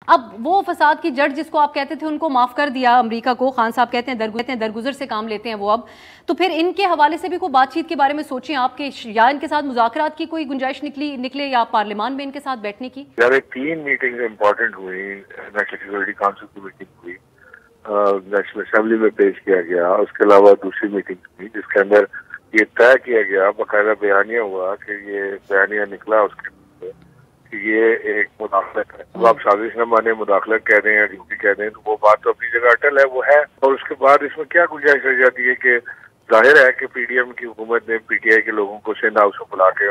اب وہ فساد کی جڑ جس کو آپ کہتے تھے ان کو معاف کر دیا امریکہ کو، خان صاحب کہتے ہیں درگزر سے کام لیتے ہیں وہ اب، تو پھر ان کے حوالے سے بھی کوئی بات چیت کے بارے میں سوچیں آپ کے، یا ان کے ساتھ مذاکرات کی کوئی گنجائش نکلے یا پارلیمان میں ان کے ساتھ بیٹھنے کی؟ یار 3 میٹنگ امپورٹنٹ ہوئی، نیشنل سیکورٹی کونسل کی میٹنگ ہوئی، نیشنل اسمبلی میں پیش کیا گیا، اس کے علاوہ دوسری میٹنگ ہوئی جس کے اندر یہ طے کیا گیا، باقاعدہ بیانیہ ہوا کہ یہ بیانیہ نکلا اس کے کہ یہ ایک مداخلت ہے۔ اب آپ سازش نہ مانے، مداخلت کہہ دیں یا ڈیوٹی کہہ دیں، تو وہ بات تو اپنی جگہ اٹل ہے، وہ ہے۔ اور اس کے بعد اس میں کیا گنجائش رہ جاتی ہے کہ ظاہر ہے کہ پی ڈی ایم کی حکومت نے پی ٹی آئی کے لوگوں کو سندھ ہاؤس میں بلا کے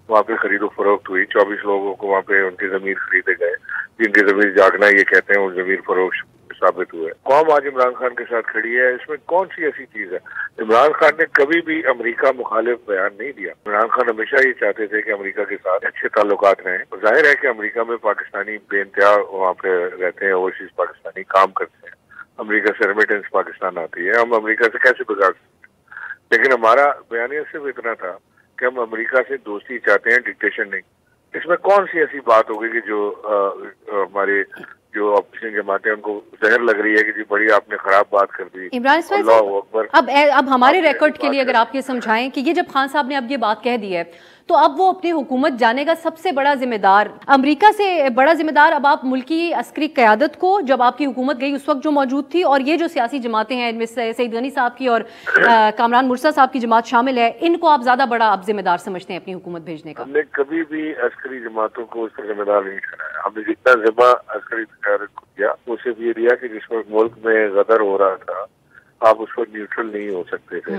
وہاں پہ خرید و فروخت ہوئی، 24 لوگوں کو وہاں پہ ان کی ضمیر خریدے گئے، جن کی ضمیر جاگنا یہ کہتے ہیں وہ ضمیر فروخت ثابت ہوئے۔ قوم آج عمران خان کے ساتھ کھڑی ہے، اس میں کون سی ایسی چیز ہے؟ عمران خان نے کبھی بھی امریکہ مخالف بیان نہیں دیا۔ عمران خان ہمیشہ یہ چاہتے تھے کہ امریکہ کے ساتھ اچھے تعلقات رہیں۔ ظاہر ہے کہ امریکہ میں پاکستانی بے انتہا وہاں پہ رہتے ہیں، اوورسیز پاکستانی کام کرتے ہیں، امریکہ سے ریمیٹنس پاکستان آتی ہے، ہم امریکہ سے کیسے بگاڑ سکتے ہیں؟ لیکن ہمارا بیانیہ صرف اتنا تھا کہ ہم امریکہ سے دوستی چاہتے ہیں، ڈکٹیشن نہیں۔ اس میں کون سی ایسی بات ہوگی کہ جو ہمارے جو اپوزیشن جماعتیں ان کو ظاہر لگ رہی ہے کہ جی بڑی آپ نے خراب بات کر دی، عمران اسماعیل صاحب اب ہمارے ریکارڈ کے لیے اگر آپ یہ سمجھائیں کہ یہ جب خان صاحب نے اب یہ بات کہہ دی ہے تو اب وہ اپنی حکومت جانے کا سب سے بڑا ذمہ دار، امریکہ سے بڑا ذمہ دار اب آپ ملکی عسکری قیادت کو، جب آپ کی حکومت گئی اس وقت جو موجود تھی، اور یہ جو سیاسی جماعتیں ہیں ان میں سعید غنی صاحب کی اور کامران مرسا صاحب کی جماعت شامل ہے، ان کو آپ زیادہ بڑا اب ذمہ دار سمجھتے ہیں اپنی حکومت بھیجنے کا؟ ہم نے کبھی بھی عسکری جماعتوں کو اس کا ذمہ دار نہیں ٹھہرایا۔ ہم نے جتنا ذمہ عسکری قیادت کو دیا وہ صرف یہ دیا کہ جس وقت ملک میں غدر ہو رہا تھا آپ اس وقت نیوٹرل نہیں ہو سکتے تھے۔